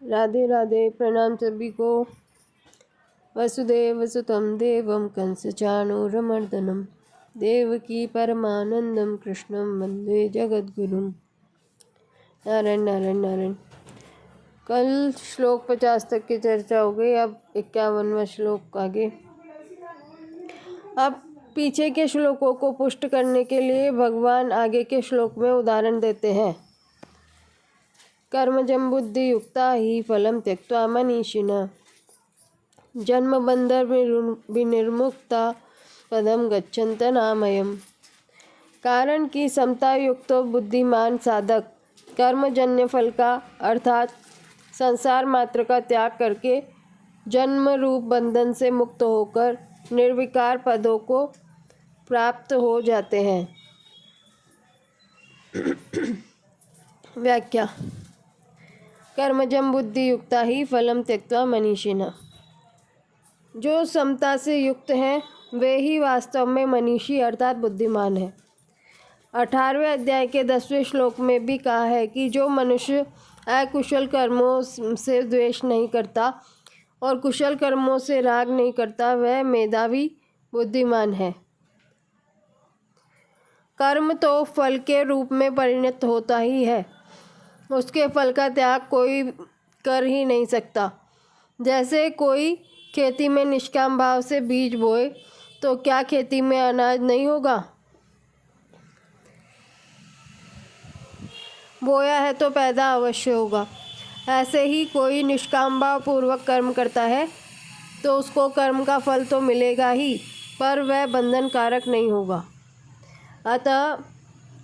राधे राधे। प्रणाम सभी को। वसुदेव सुतं देवं कंसचाणूरमर्दनं देवकी परमानंदं कृष्णं वंदे जगद्गुरुं। नारायण नारायण नारायण। कल श्लोक 50 तक की चर्चा हो गई। अब 51वां श्लोक आगे। अब पीछे के श्लोकों को पुष्ट करने के लिए भगवान आगे के श्लोक में उदाहरण देते हैं। कर्मजं बुद्धि युक्ता ही फलं त्यक्त्वा मनीषिणः जन्म बंधर विनिर्मुक्ता पदम गच्छन्त नामयम्। कारण की समता युक्त बुद्धिमान साधक कर्मजन्य फल का अर्थात संसार मात्र का त्याग करके जन्म रूप बंधन से मुक्त होकर निर्विकार पदों को प्राप्त हो जाते हैं। व्याख्या। कर्मजं बुद्धि युक्ता ही फलम त्यक्त्वा मनीषिणः। जो समता से युक्त हैं वे ही वास्तव में मनीषी अर्थात बुद्धिमान है। 18वें अध्याय के 10वें श्लोक में भी कहा है कि जो मनुष्य अकुशल कर्मों से द्वेष नहीं करता और कुशल कर्मों से राग नहीं करता वह मेधावी बुद्धिमान है। कर्म तो फल के रूप में परिणत होता ही है, उसके फल का त्याग कोई कर ही नहीं सकता। जैसे कोई खेती में निष्काम भाव से बीज बोए तो क्या खेती में अनाज नहीं होगा? बोया है तो पैदा अवश्य होगा। ऐसे ही कोई निष्काम भाव पूर्वक कर्म करता है तो उसको कर्म का फल तो मिलेगा ही, पर वह बंधन कारक नहीं होगा। अतः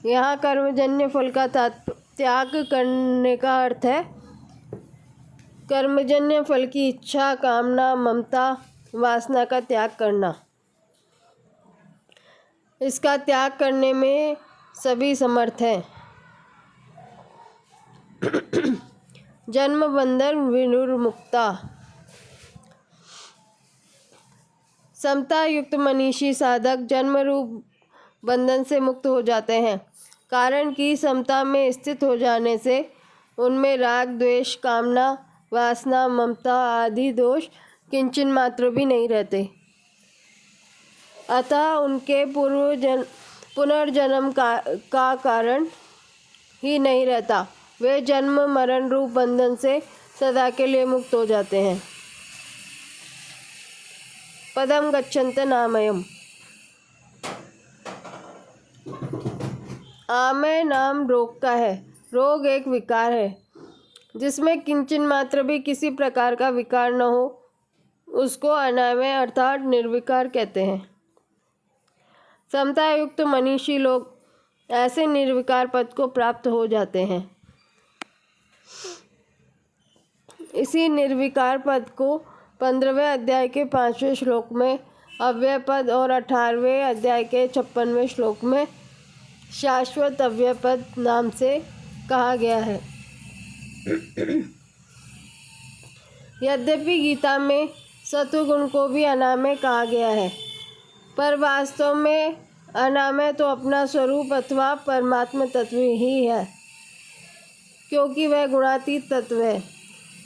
यहाँ कर्मजन्य फल का त्याग करने का अर्थ है कर्मजन्य फल की इच्छा, कामना, ममता, वासना का त्याग करना। इसका त्याग करने में सभी समर्थ हैं। जन्म बंधन विनिर्मुक्ता। समता युक्त मनीषी साधक जन्म रूप बंधन से मुक्त हो जाते हैं। कारण कि समता में स्थित हो जाने से उनमें राग, द्वेष, कामना, वासना, ममता आदि दोष किंचन मात्र भी नहीं रहते। अतः उनके पुनर्जन्म का कारण ही नहीं रहता। वे जन्म मरण रूप बंधन से सदा के लिए मुक्त हो जाते हैं। पदम गच्छन्त नामयम्। आमय नाम रोग का है। रोग एक विकार है जिसमें किंचन मात्र भी किसी प्रकार का विकार न हो, उसको अनामय अर्थात निर्विकार कहते हैं। समता युक्त मनीषी लोग ऐसे निर्विकार पद को प्राप्त हो जाते हैं। इसी निर्विकार पद को 15वें अध्याय के 5वें श्लोक में अव्यय पद और 18वें अध्याय के 56वें श्लोक में शाश्वत अव्यय पद नाम से कहा गया है। यद्यपि गीता में सत्वगुण को भी अनामय कहा गया है, पर वास्तव में अनामय तो अपना स्वरूप अथवा परमात्म तत्व ही है, क्योंकि वह गुणातीत तत्व है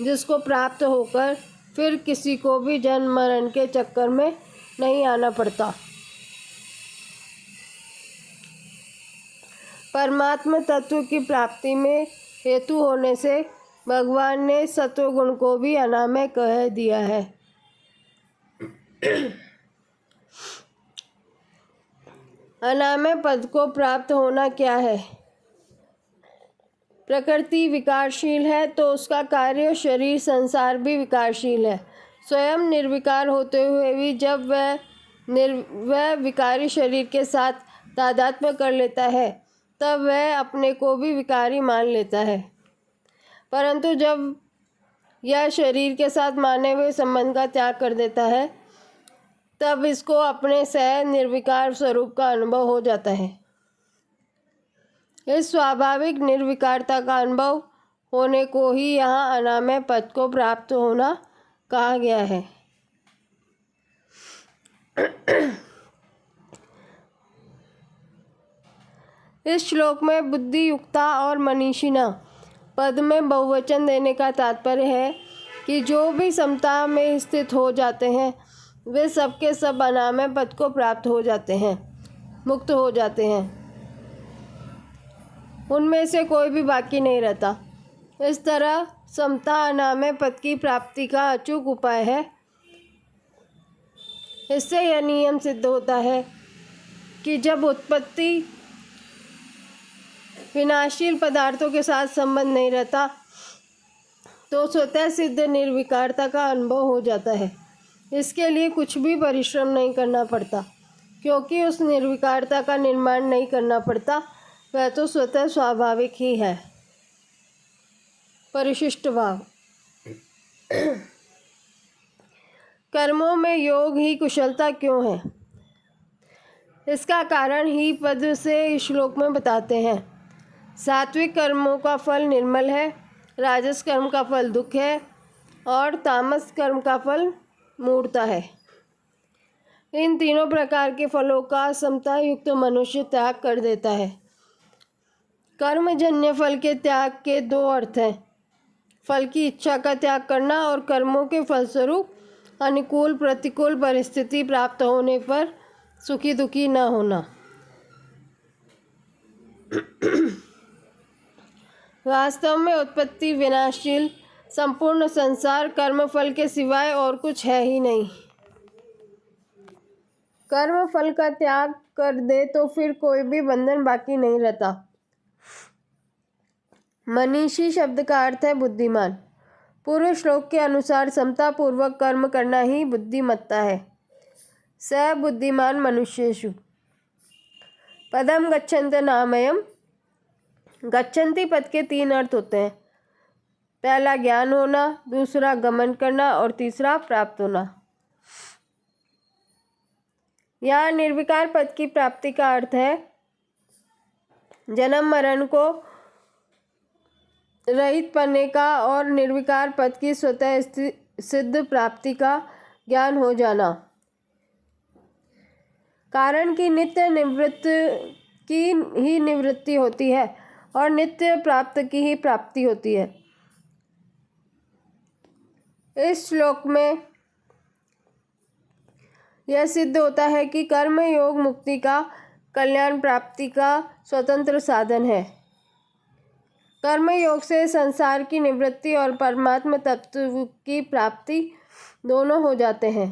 जिसको प्राप्त होकर फिर किसी को भी जन्म मरण के चक्कर में नहीं आना पड़ता। परमात्म तत्व की प्राप्ति में हेतु होने से भगवान ने सत्वगुण को भी अनामय कह दिया है। अनामय पद को प्राप्त होना क्या है? प्रकृति विकारशील है तो उसका कार्य शरीर संसार भी विकारशील है। स्वयं निर्विकार होते हुए भी जब वह विकारी शरीर के साथ तादात्म्य कर लेता है तब वह अपने को भी विकारी मान लेता है। परंतु जब यह शरीर के साथ माने हुए संबंध का त्याग कर देता है तब इसको अपने सह निर्विकार स्वरूप का अनुभव हो जाता है। इस स्वाभाविक निर्विकारता का अनुभव होने को ही यहाँ अनामय पद को प्राप्त होना कहा गया है। इस श्लोक में बुद्धि युक्ता और मनीषिणा पद में बहुवचन देने का तात्पर्य है कि जो भी समता में स्थित हो जाते हैं वे सब के सब अनामय पद को प्राप्त हो जाते हैं, मुक्त हो जाते हैं। उनमें से कोई भी बाकी नहीं रहता। इस तरह समता अनामय पद की प्राप्ति का अचूक उपाय है। इससे यह नियम सिद्ध होता है कि जब उत्पत्ति विनाशील पदार्थों के साथ संबंध नहीं रहता तो स्वतः सिद्ध निर्विकारता का अनुभव हो जाता है। इसके लिए कुछ भी परिश्रम नहीं करना पड़ता, क्योंकि उस निर्विकारता का निर्माण नहीं करना पड़ता, वह तो स्वतः स्वाभाविक ही है। परिशिष्ट भाव। कर्मों में योग ही कुशलता क्यों है? इसका कारण ही पद से इस श्लोक में बताते हैं। सात्विक कर्मों का फल निर्मल है, राजस कर्म का फल दुख है और तामस कर्म का फल मूढ़ता है। इन तीनों प्रकार के फलों का समता युक्त मनुष्य त्याग कर देता है। कर्मजन्य फल के त्याग के दो अर्थ हैं, फल की इच्छा का त्याग करना और कर्मों के फलस्वरूप अनुकूल प्रतिकूल परिस्थिति प्राप्त होने पर सुखी दुखी न होना। वास्तव में उत्पत्ति विनाशील संपूर्ण संसार कर्मफल के सिवाय और कुछ है ही नहीं। कर्म फल का त्याग कर दे तो फिर कोई भी बंधन बाकी नहीं रहता। मनीषी शब्द का अर्थ है बुद्धिमान। पूर्व श्लोक के अनुसार समता पूर्वक कर्म करना ही बुद्धिमत्ता है। स बुद्धिमान मनुष्येषु। पदम गच्छन्त नामयम्। गच्छन्ति पद के तीन अर्थ होते हैं। पहला ज्ञान होना, दूसरा गमन करना और तीसरा प्राप्त होना। यहाँ निर्विकार पद की प्राप्ति का अर्थ है जन्म मरण को रहित पाने का और निर्विकार पद की स्वतः सिद्ध प्राप्ति का ज्ञान हो जाना। कारण की नित्य निवृत्त की ही निवृत्ति होती है और नित्य प्राप्त की ही प्राप्ति होती है। इस श्लोक में यह सिद्ध होता है कि कर्म योग मुक्ति का कल्याण प्राप्ति का स्वतंत्र साधन है। कर्म योग से संसार की निवृत्ति और परमात्म तत्व की प्राप्ति दोनों हो जाते हैं।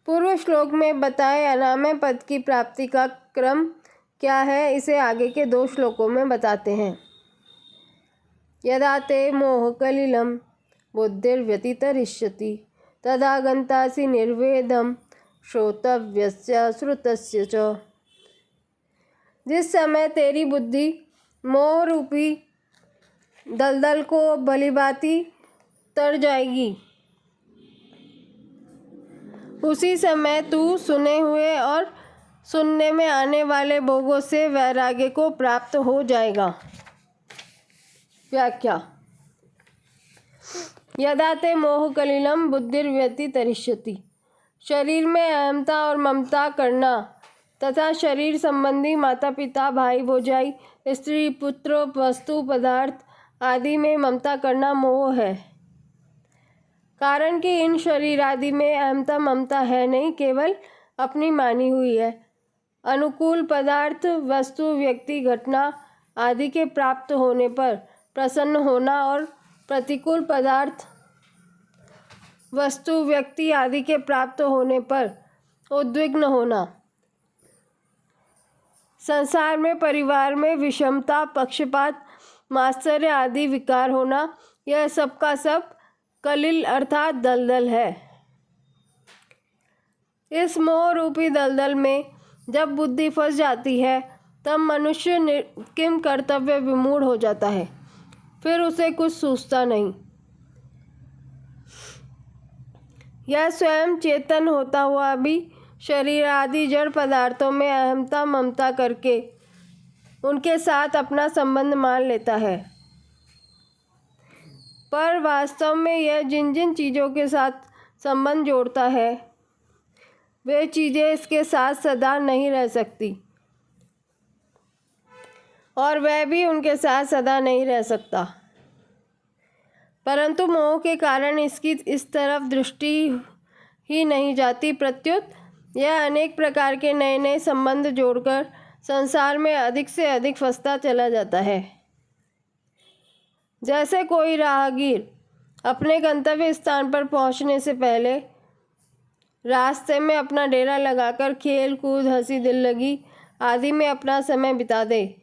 पूर्व श्लोक में बताए अनामय पद की प्राप्ति का क्रम क्या है, इसे आगे के दो श्लोकों में बताते हैं। यदा ते मोहकलिलं बुद्धिर्व्यतितरिष्यति तदा गन्तासि निर्वेदं श्रोतव्यस्य श्रुतस्य च। जिस समय तेरी बुद्धि मोह रूपी दलदल को भलीभांति तर जाएगी, उसी समय तू सुने हुए और सुनने में आने वाले भोगों से वैराग्य को प्राप्त हो जाएगा। व्याख्या। यदा ते मोह कलिलम बुद्धिर्व्यतितरिष्यति। शरीर में अहमता और ममता करना तथा शरीर संबंधी माता पिता भाई भौजाई स्त्री पुत्र वस्तु पदार्थ आदि में ममता करना मोह है। कारण कि इन शरीर आदि में अहमता ममता है नहीं, केवल अपनी मानी हुई है। अनुकूल पदार्थ वस्तु व्यक्ति घटना आदि के प्राप्त होने पर प्रसन्न होना और प्रतिकूल पदार्थ वस्तु व्यक्ति आदि के प्राप्त होने पर उद्विग्न होना। संसार में परिवार में विषमता पक्षपात मात्सर्य आदि विकार होना, यह सब का सब कलिल अर्थात दलदल है। इस मोह रूपी दलदल में जब बुद्धि फंस जाती है तब मनुष्य किम कर्तव्य विमूढ़ हो जाता है, फिर उसे कुछ सूझता नहीं। यह स्वयं चेतन होता हुआ भी शरीर आदि जड़ पदार्थों में अहमता ममता करके उनके साथ अपना संबंध मान लेता है। पर वास्तव में यह जिन जिन चीज़ों के साथ संबंध जोड़ता है वे चीज़ें इसके साथ सदा नहीं रह सकती और वह भी उनके साथ सदा नहीं रह सकता। परंतु मोह के कारण इसकी इस तरफ दृष्टि ही नहीं जाती, प्रत्युत यह अनेक प्रकार के नए नए संबंध जोड़कर संसार में अधिक से अधिक फंसता चला जाता है। जैसे कोई राहगीर अपने गंतव्य स्थान पर पहुंचने से पहले रास्ते में अपना डेरा लगाकर खेल कूद, हंसी दिल लगी आदि में अपना समय बिता दे,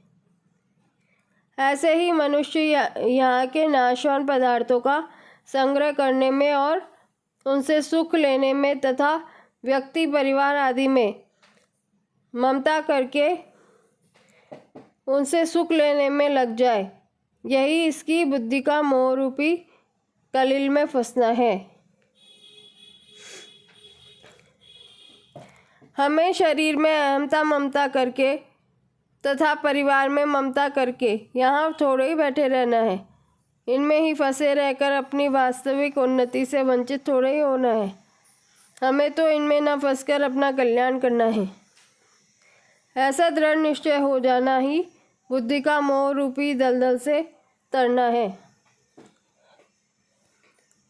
ऐसे ही मनुष्य यहाँ के नाशवान पदार्थों का संग्रह करने में और उनसे सुख लेने में तथा व्यक्ति परिवार आदि में ममता करके उनसे सुख लेने में लग जाए, यही इसकी बुद्धि का मोह रूपी कलिल में फंसना है। हमें शरीर में अहमता ममता करके तथा परिवार में ममता करके यहाँ थोड़े ही बैठे रहना है। इनमें ही फंसे रहकर अपनी वास्तविक उन्नति से वंचित थोड़े ही होना है। हमें तो इनमें न फंसकर अपना कल्याण करना है। ऐसा दृढ़ निश्चय हो जाना ही बुद्धि का मोह रूपी दलदल से तरना है।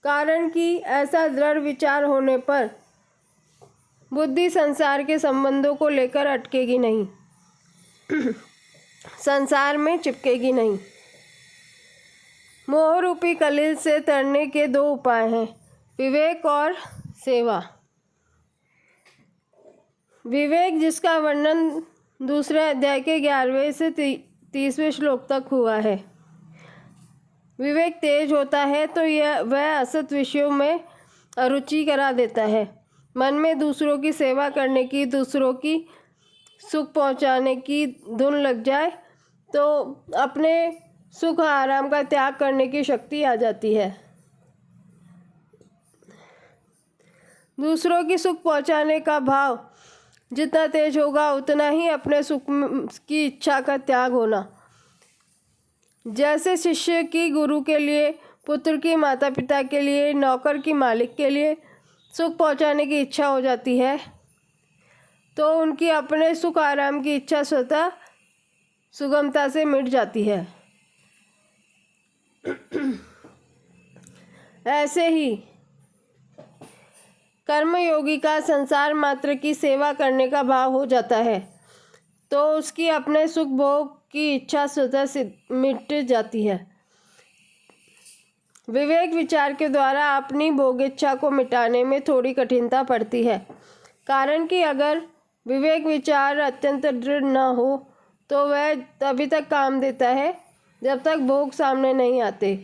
कारण कि ऐसा दृढ़ विचार होने पर बुद्धि संसार के संबंधों को लेकर अटकेगी नहीं, संसार में चिपकेगी नहीं। मोह रूपी कलिल से तरने के दो उपाय हैं, विवेक और सेवा। विवेक, जिसका वर्णन दूसरे अध्याय के 11वें से 30वें श्लोक तक हुआ है। विवेक तेज होता है तो वह असत विषयों में अरुचि करा देता है। मन में दूसरों की सेवा करने की, दूसरों की सुख पहुंचाने की धुन लग जाए तो अपने सुख आराम का त्याग करने की शक्ति आ जाती है। दूसरों की सुख पहुंचाने का भाव जितना तेज होगा उतना ही अपने सुख की इच्छा का त्याग होना। जैसे शिष्य की गुरु के लिए, पुत्र की माता पिता के लिए, नौकर की मालिक के लिए सुख पहुंचाने की इच्छा हो जाती है तो उनकी अपने सुख आराम की इच्छा स्वतः सुगमता से मिट जाती है। ऐसे ही कर्मयोगी का संसार मात्र की सेवा करने का भाव हो जाता है तो उसकी अपने सुख भोग की इच्छा स्वतः से मिट जाती है। विवेक विचार के द्वारा अपनी भोग इच्छा को मिटाने में थोड़ी कठिनता पड़ती है, कारण कि अगर विवेक विचार अत्यंत दृढ़ न हो तो वह तभी तक काम देता है जब तक भोग सामने नहीं आते।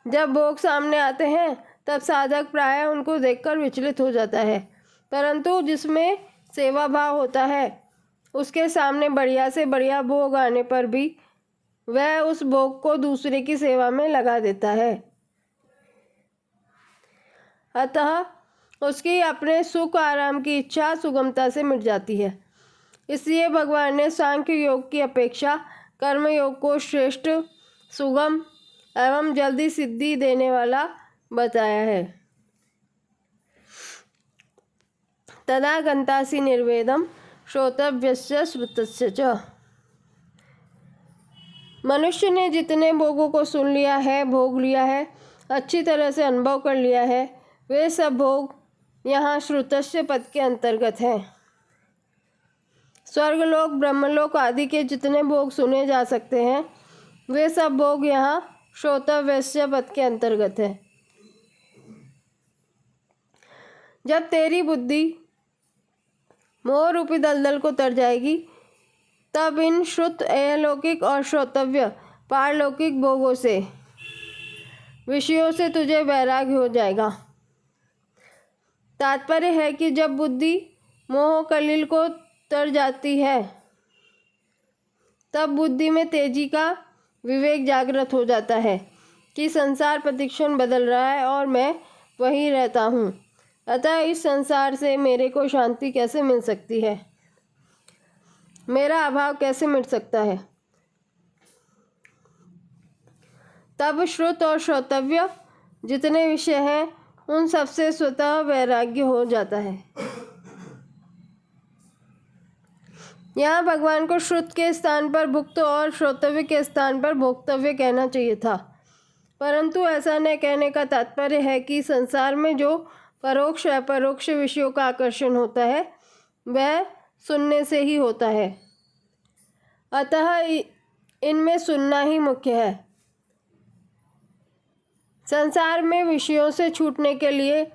जब भोग सामने आते हैं तब साधक प्रायः उनको देखकर विचलित हो जाता है, परंतु जिसमें सेवा भाव होता है उसके सामने बढ़िया से बढ़िया भोग आने पर भी वह उस भोग को दूसरे की सेवा में लगा देता है। अतः उसकी अपने सुख आराम की इच्छा सुगमता से मिट जाती है। इसलिए भगवान ने सांख्य योग की अपेक्षा कर्म योग को श्रेष्ठ, सुगम एवं जल्दी सिद्धि देने वाला बताया है। तदा गंतासि निर्वेदम श्रोतव्यस्य श्रुतस्य च। मनुष्य ने जितने भोगों को सुन लिया है, भोग लिया है, अच्छी तरह से अनुभव कर लिया है, वे सब भोग यहाँ श्रुतस्य पद के अंतर्गत हैं। स्वर्गलोक, ब्रह्मलोक आदि के जितने भोग सुने जा सकते हैं वे सब भोग यहाँ श्रोतव्यस्य पद के अंतर्गत है। जब तेरी बुद्धि मोह रूपी दलदल को तर जाएगी तब इन श्रुत, अलौकिक और श्रोतव्य पारलौकिक भोगों से, विषयों से तुझे वैराग्य हो जाएगा। तात्पर्य है कि जब बुद्धि मोह कलिल को तर जाती है तब बुद्धि में तेजी का विवेक जागृत हो जाता है कि संसार प्रतिक्षण बदल रहा है और मैं वहीं रहता हूँ, अतः इस संसार से मेरे को शांति कैसे मिल सकती है, मेरा अभाव कैसे मिट सकता है। तब श्रुत और श्रोतव्य जितने विषय हैं उन सबसे स्वतः वैराग्य हो जाता है। यहाँ भगवान को श्रुत के स्थान पर भुक्त और श्रोतव्य के स्थान पर भोक्तव्य कहना चाहिए था, परंतु ऐसा न कहने का तात्पर्य है कि संसार में जो परोक्ष अपरोक्ष विषयों का आकर्षण होता है वह सुनने से ही होता है। अतः इनमें सुनना ही मुख्य है। संसार में विषयों से छूटने के लिए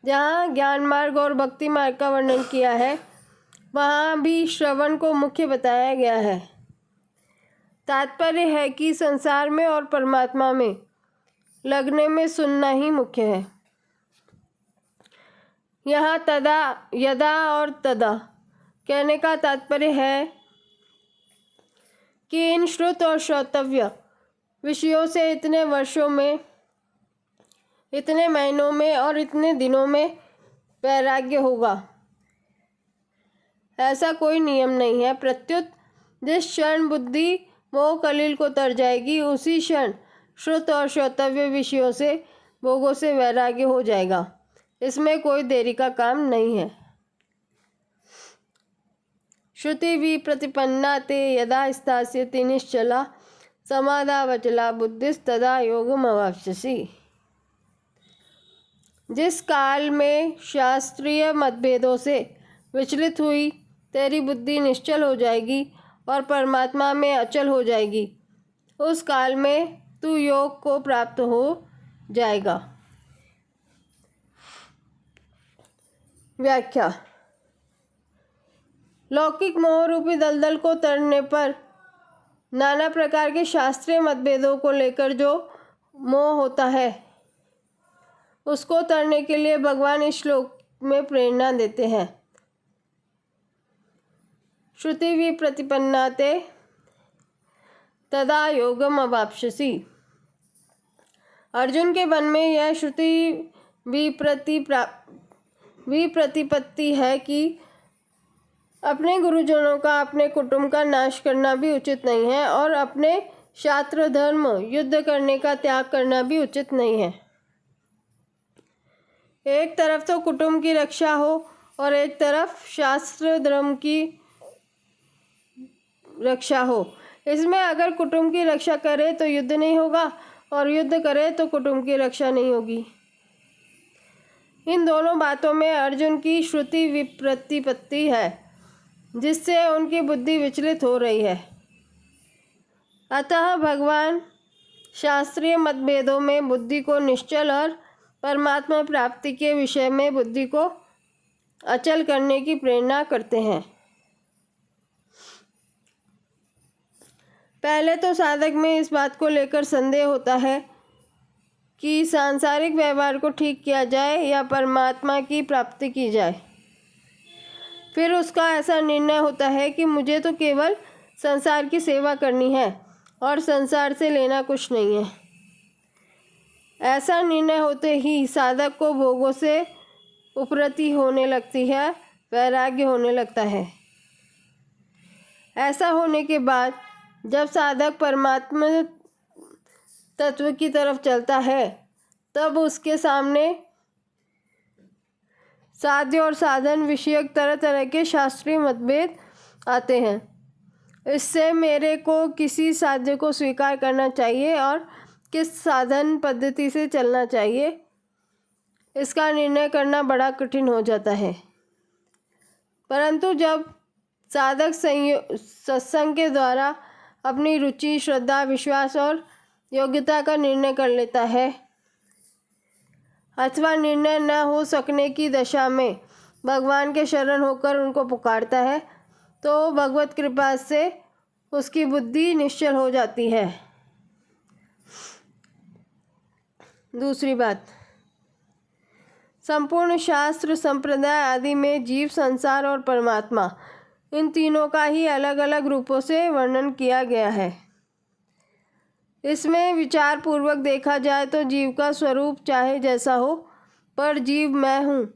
जहाँ ज्ञान मार्ग और भक्ति मार्ग का वर्णन किया है वहाँ भी श्रवण को मुख्य बताया गया है। तात्पर्य है कि संसार में और परमात्मा में लगने में सुनना ही मुख्य है। यहाँ तदा यदा और तदा कहने का तात्पर्य है कि इन श्रुत और श्रोतव्य विषयों से इतने वर्षों में, इतने महीनों में और इतने दिनों में वैराग्य होगा, ऐसा कोई नियम नहीं है। प्रत्युत जिस क्षण बुद्धि मोह कलिल को तर जाएगी उसी क्षण श्रुत और श्रोतव्य विषयों से भोगों से वैराग्य हो जाएगा। इसमें कोई देरी का काम नहीं है। श्रुति भी प्रतिपन्ना ते यदा स्थास्यति निश्चला समाधावचला बुद्धिस्तदा योगमवाप्स्यसि। जिस काल में शास्त्रीय मतभेदों से विचलित हुई तेरी बुद्धि निश्चल हो जाएगी और परमात्मा में अचल हो जाएगी, उस काल में तू योग को प्राप्त हो जाएगा। व्याख्या। लौकिक मोह रूपी दलदल को तरने पर नाना प्रकार के शास्त्रीय मतभेदों को लेकर जो मोह होता है उसको तरने के लिए भगवान इस श्लोक में प्रेरणा देते हैं। श्रुति भी प्रतिपन्नाते तदा योगम अवाप्स्यसि। अर्जुन के मन में यह श्रुति विप्रतिपत्ति है कि अपने गुरुजनों का, अपने कुटुंब का नाश करना भी उचित नहीं है और अपने शास्त्र धर्म युद्ध करने का त्याग करना भी उचित नहीं है। एक तरफ तो कुटुंब की रक्षा हो और एक तरफ शास्त्र धर्म की रक्षा हो। इसमें अगर कुटुंब की रक्षा करे तो युद्ध नहीं होगा और युद्ध करे तो कुटुंब की रक्षा नहीं होगी। इन दोनों बातों में अर्जुन की श्रुति विप्रतिपत्ति है जिससे उनकी बुद्धि विचलित हो रही है। अतः भगवान शास्त्रीय मतभेदों में बुद्धि को निश्चल और परमात्मा प्राप्ति के विषय में बुद्धि को अचल करने की प्रेरणा करते हैं। पहले तो साधक में इस बात को लेकर संदेह होता है कि सांसारिक व्यवहार को ठीक किया जाए या परमात्मा की प्राप्ति की जाए। फिर उसका ऐसा निर्णय होता है कि मुझे तो केवल संसार की सेवा करनी है और संसार से लेना कुछ नहीं है। ऐसा निर्णय होते ही साधक को भोगों से उपरति होने लगती है, वैराग्य होने लगता है। ऐसा होने के बाद जब साधक परमात्मा तत्व की तरफ चलता है तब उसके सामने साध्य और साधन विषयक तरह तरह के शास्त्रीय मतभेद आते हैं। इससे मेरे को किसी साध्य को स्वीकार करना चाहिए और किस साधन पद्धति से चलना चाहिए, इसका निर्णय करना बड़ा कठिन हो जाता है। परंतु जब साधक सत्संग के द्वारा अपनी रुचि, श्रद्धा, विश्वास और योग्यता का निर्णय कर लेता है अथवा निर्णय न हो सकने की दशा में भगवान के शरण होकर उनको पुकारता है तो भगवत कृपा से उसकी बुद्धि निश्चल हो जाती है। दूसरी बात, संपूर्ण शास्त्र संप्रदाय आदि में जीव, संसार और परमात्मा इन तीनों का ही अलग अलग रूपों से वर्णन किया गया है। इसमें विचार पूर्वक देखा जाए तो जीव का स्वरूप चाहे जैसा हो पर जीव मैं हूँ,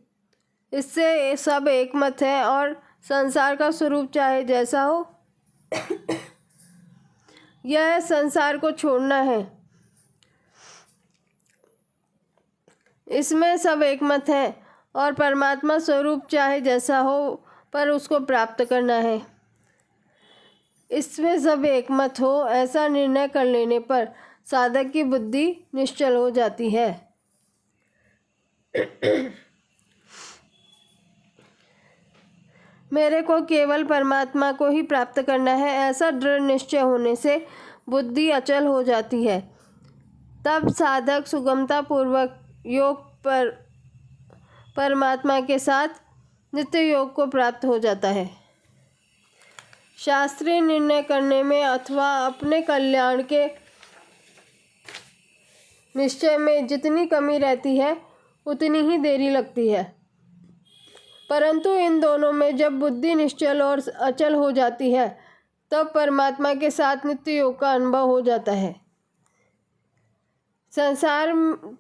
इससे सब एक मत है। और संसार का स्वरूप चाहे जैसा हो यह संसार को छोड़ना है, इसमें सब एक मत है। और परमात्मा स्वरूप चाहे जैसा हो पर उसको प्राप्त करना है, इसमें सब एकमत हो, ऐसा निर्णय कर लेने पर साधक की बुद्धि निश्चल हो जाती है। मेरे को केवल परमात्मा को ही प्राप्त करना है, ऐसा दृढ़ निश्चय होने से बुद्धि अचल हो जाती है। तब साधक सुगमता पूर्वक योग पर परमात्मा के साथ नित्य योग को प्राप्त हो जाता है। शास्त्रीय निर्णय करने में अथवा अपने कल्याण के निश्चय में जितनी कमी रहती है उतनी ही देरी लगती है, परंतु इन दोनों में जब बुद्धि निश्चल और अचल हो जाती है तब परमात्मा के साथ नित्य योग का अनुभव हो जाता है। संसार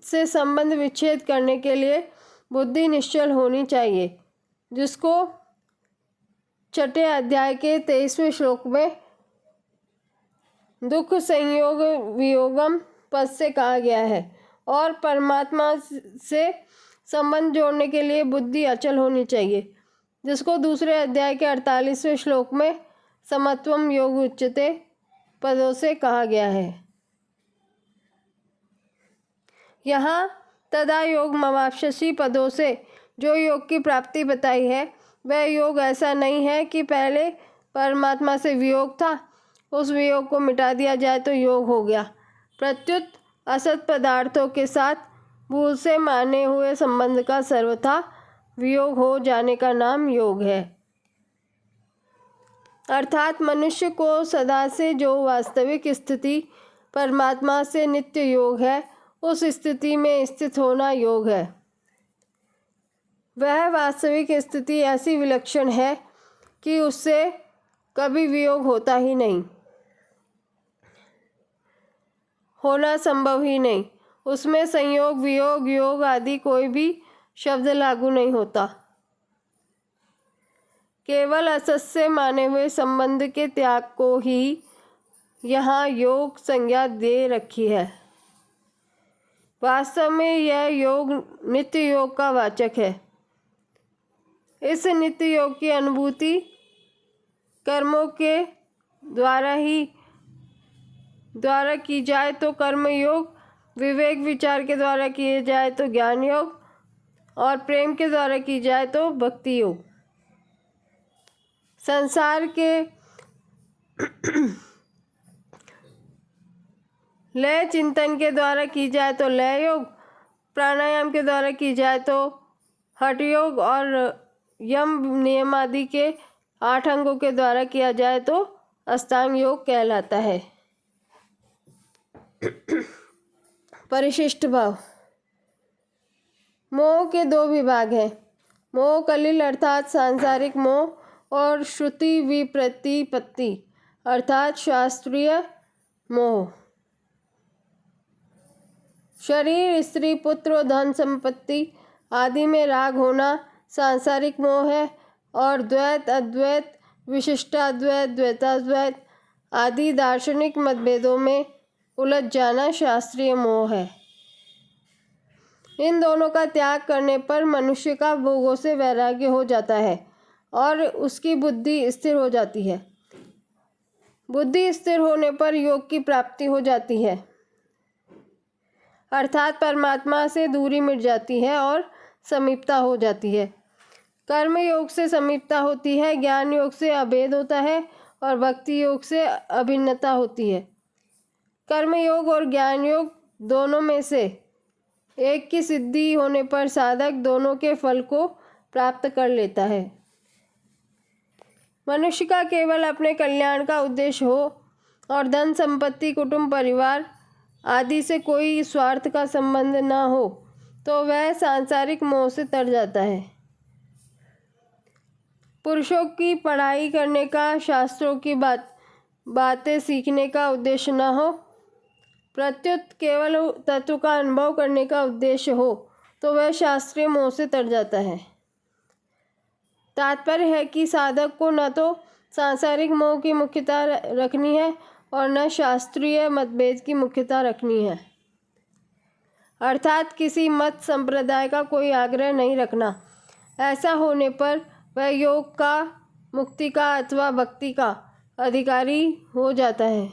से संबंध विच्छेद करने के लिए बुद्धि निश्चल होनी चाहिए, जिसको छठे अध्याय के 23वें श्लोक में दुख संयोग वियोगम पद से कहा गया है। और परमात्मा से संबंध जोड़ने के लिए बुद्धि अचल होनी चाहिए, जिसको दूसरे अध्याय के 48वें श्लोक में समत्वम योग उच्यते पदों से कहा गया है। यहाँ तदा योग मवाप्स्यसि पदों से जो योग की प्राप्ति बताई है वह योग ऐसा नहीं है कि पहले परमात्मा से वियोग था, उस वियोग को मिटा दिया जाए तो योग हो गया। प्रत्युत असत पदार्थों के साथ भूल से माने हुए संबंध का सर्वथा वियोग हो जाने का नाम योग है। अर्थात मनुष्य को सदा से जो वास्तविक स्थिति परमात्मा से नित्य योग है, उस स्थिति में स्थित होना योग है। वह वास्तविक स्थिति ऐसी विलक्षण है कि उससे कभी वियोग होता ही नहीं, होना संभव ही नहीं। उसमें संयोग वियोग योग आदि कोई भी शब्द लागू नहीं होता। केवल असत से माने हुए संबंध के त्याग को ही यहाँ योग संज्ञा दे रखी है। वास्तव में यह योग नित्य योग का वाचक है। इस नित्य योग की अनुभूति कर्मों के द्वारा की जाए तो कर्म योग, विवेक विचार के द्वारा किए जाए तो ज्ञान योग, और प्रेम के द्वारा की जाए तो भक्ति योग। संसार के लय चिंतन के द्वारा की जाए तो लय योग, प्राणायाम के द्वारा की जाए तो हठ योग, और यम नियम आदि के 8 अंगों के द्वारा किया जाए तो अष्टांग योग कहलाता है। परिशिष्ट भाव। मोह के 2 विभाग हैं, मोह कलिल अर्थात सांसारिक मोह, और श्रुति विप्रतिपत्ति अर्थात शास्त्रीय मोह। शरीर, स्त्री, पुत्र, धन संपत्ति आदि में राग होना सांसारिक मोह है, और द्वैत, अद्वैत, विशिष्टाद्वैत, द्वैताद्वैत आदि दार्शनिक मतभेदों में उलझ जाना शास्त्रीय मोह है। इन दोनों का त्याग करने पर मनुष्य का भोगों से वैराग्य हो जाता है और उसकी बुद्धि स्थिर हो जाती है। बुद्धि स्थिर होने पर योग की प्राप्ति हो जाती है, अर्थात परमात्मा से दूरी मिट जाती है और समीपता हो जाती है। कर्म योग से समीपता होती है, ज्ञान योग से अभेद होता है, और भक्ति योग से अभिन्नता होती है। कर्म योग और ज्ञान योग दोनों में से एक की सिद्धि होने पर साधक दोनों के फल को प्राप्त कर लेता है। मनुष्य का केवल अपने कल्याण का उद्देश्य हो और धन संपत्ति, कुटुंब, परिवार आदि से कोई स्वार्थ का संबंध न हो तो वह सांसारिक मोह से तर जाता है। पुरुषों की पढ़ाई करने का, शास्त्रों की बातें सीखने का उद्देश्य न हो, प्रत्युत केवल तत्व का अनुभव करने का उद्देश्य हो तो वह शास्त्रीय मोह से तर जाता है। तात्पर्य है कि साधक को न तो सांसारिक मोह की मुख्यता रखनी है और न शास्त्रीय मतभेद की मुख्यता रखनी है, अर्थात किसी मत संप्रदाय का कोई आग्रह नहीं रखना। ऐसा होने पर वह योग का, मुक्ति का अथवा भक्ति का अधिकारी हो जाता है।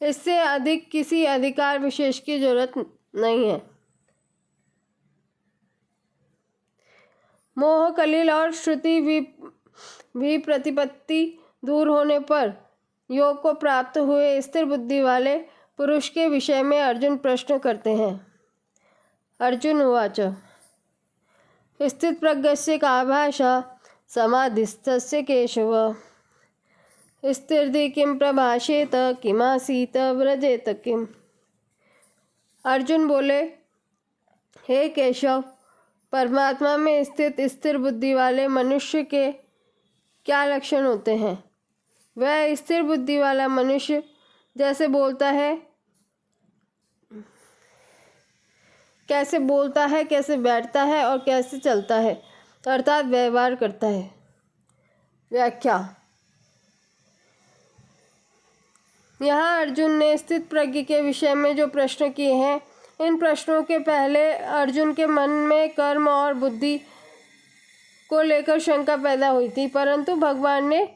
इससे अधिक किसी अधिकार विशेष की जरूरत नहीं है। मोह, कलिल और श्रुति भी प्रतिपत्ति दूर होने पर योग को प्राप्त हुए स्थिर बुद्धि वाले पुरुष के विषय में अर्जुन प्रश्न करते हैं। अर्जुन उवाच स्थितप्रज्ञस्य का भाषा समाधिस्थस्य केशव स्थिर्धि किं प्रभाषेत किमासीत व्रजेत किम। अर्जुन बोले, हे केशव, परमात्मा में स्थित स्थिर बुद्धि वाले मनुष्य के क्या लक्षण होते हैं? वह स्थिर बुद्धि वाला मनुष्य कैसे बोलता है, कैसे बैठता है और कैसे चलता है, अर्थात व्यवहार करता है। व्याख्या। यहाँ अर्जुन ने स्थित प्रज्ञ के विषय में जो प्रश्न किए हैं, इन प्रश्नों के पहले अर्जुन के मन में कर्म और बुद्धि को लेकर शंका पैदा हुई थी, परंतु भगवान ने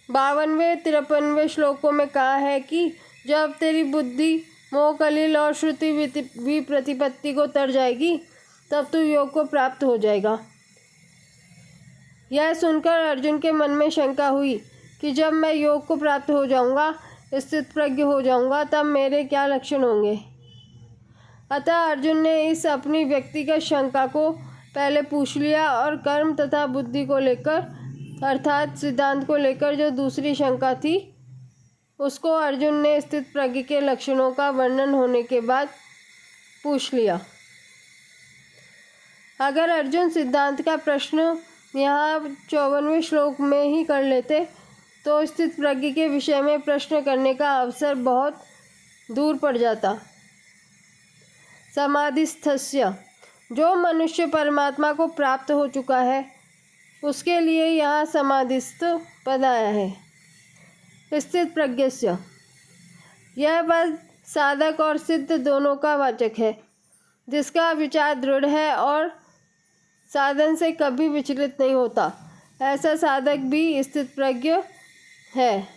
52-53 श्लोकों में कहा है कि जब तेरी बुद्धि मोह, कलिल और श्रुति भी प्रतिपत्ति को तर जाएगी, तब तू योग को प्राप्त हो जाएगा। यह सुनकर अर्जुन के मन में शंका हुई कि जब मैं योग को प्राप्त हो जाऊंगा, स्थित प्रज्ञ हो जाऊंगा, तब मेरे क्या लक्षण होंगे। अतः अर्जुन ने इस अपनी व्यक्तिगत शंका को पहले पूछ लिया और कर्म तथा बुद्धि को लेकर, अर्थात सिद्धांत को लेकर जो दूसरी शंका थी, उसको अर्जुन ने स्थित प्रज्ञ के लक्षणों का वर्णन होने के बाद पूछ लिया। अगर अर्जुन सिद्धांत का प्रश्न यहाँ 54वें श्लोक में ही कर लेते, तो स्थित प्रज्ञ के विषय में प्रश्न करने का अवसर बहुत दूर पड़ जाता। समाधिस्थस्य, जो मनुष्य परमात्मा को प्राप्त हो चुका है, उसके लिए यहाँ समाधिस्थ पद आया है। स्थित प्रज्ञस्य, यह पद साधक और सिद्ध दोनों का वाचक है, जिसका विचार दृढ़ है और साधन से कभी विचलित नहीं होता। ऐसा साधक भी स्थित प्रज्ञ है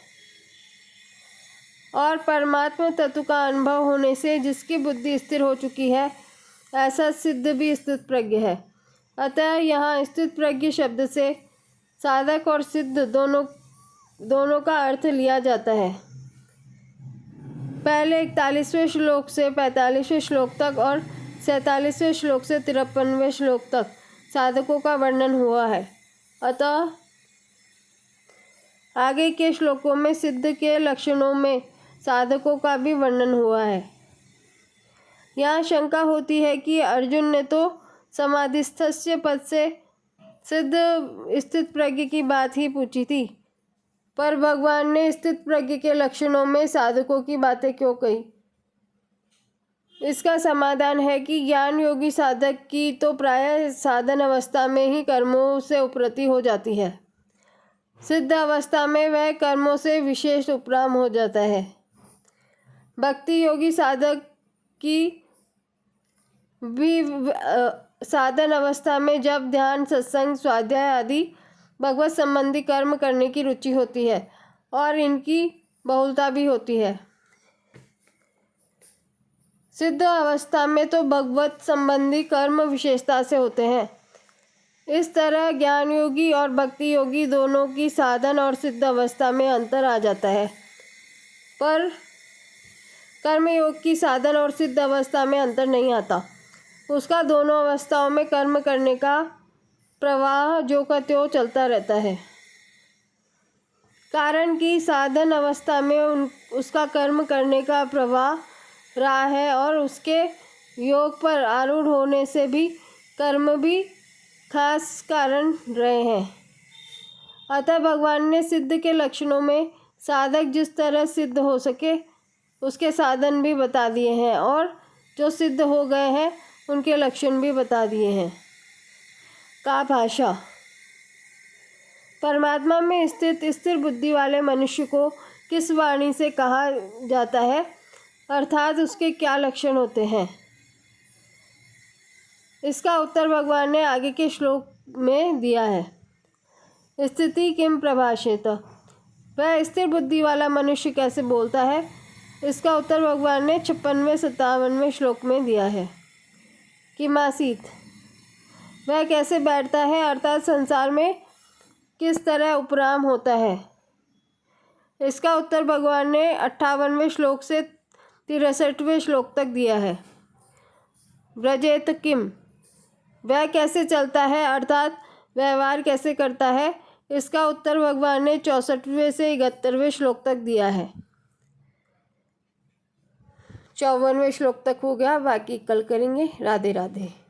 और परमात्मा तत्व का अनुभव होने से जिसकी बुद्धि स्थिर हो चुकी है, ऐसा सिद्ध भी स्थित प्रज्ञ है। अतः यहाँ स्थित प्रज्ञ शब्द से साधक और सिद्ध दोनों का अर्थ लिया जाता है। पहले 41वें श्लोक से 45वें श्लोक तक और 47वें श्लोक से 53वें श्लोक तक साधकों का वर्णन हुआ है। अतः आगे के श्लोकों में सिद्ध के लक्षणों में साधकों का भी वर्णन हुआ है। यहाँ शंका होती है कि अर्जुन ने तो समाधिस्थस्य पद से सिद्ध स्थित प्रज्ञ की बात ही पूछी थी, पर भगवान ने स्थित प्रज्ञ के लक्षणों में साधकों की बातें क्यों कही? इसका समाधान है कि ज्ञान योगी साधक की तो प्रायः साधन अवस्था में ही कर्मों से उपरति हो जाती है। सिद्ध अवस्था में वह कर्मों से विशेष उपराम हो जाता है। भक्ति योगी साधक की भी साधन अवस्था में जब ध्यान, सत्संग, स्वाध्याय आदि भगवत संबंधी कर्म करने की रुचि होती है और इनकी बहुलता भी होती है। सिद्ध अवस्था में तो भगवत संबंधी कर्म विशेषता से होते हैं। इस तरह ज्ञान योगी और भक्ति योगी दोनों की साधन और सिद्ध अवस्था में अंतर आ जाता है, पर कर्म योग की साधन और सिद्ध अवस्था में अंतर नहीं आता। उसका दोनों अवस्थाओं में कर्म करने का प्रवाह जो का त्यों चलता रहता है, कारण कि साधन अवस्था में उसका कर्म करने का प्रवाह रहा है और उसके योग पर आरूढ़ होने से भी कर्म भी खास कारण रहे हैं। अतः भगवान ने सिद्ध के लक्षणों में साधक जिस तरह सिद्ध हो सके उसके साधन भी बता दिए हैं और जो सिद्ध हो गए हैं उनके लक्षण भी बता दिए हैं। का भाषा, परमात्मा में स्थित स्थिर बुद्धि वाले मनुष्य को किस वाणी से कहा जाता है, अर्थात उसके क्या लक्षण होते हैं? इसका उत्तर भगवान ने आगे के श्लोक में दिया है। स्थिति किम प्रभाषेत, वह स्थिर बुद्धि वाला मनुष्य कैसे बोलता है? इसका उत्तर भगवान ने 56-57वें श्लोक में दिया है। किमासीत, वह कैसे बैठता है, अर्थात संसार में किस तरह उपराम होता है? इसका उत्तर भगवान ने 58वें श्लोक से 63वें श्लोक तक दिया है। व्रजेत किम, वह कैसे चलता है, अर्थात व्यवहार कैसे करता है? इसका उत्तर भगवान ने 64वें से 71वें श्लोक तक दिया है। 54वें श्लोक तक हो गया, बाकी कल करेंगे। राधे राधे।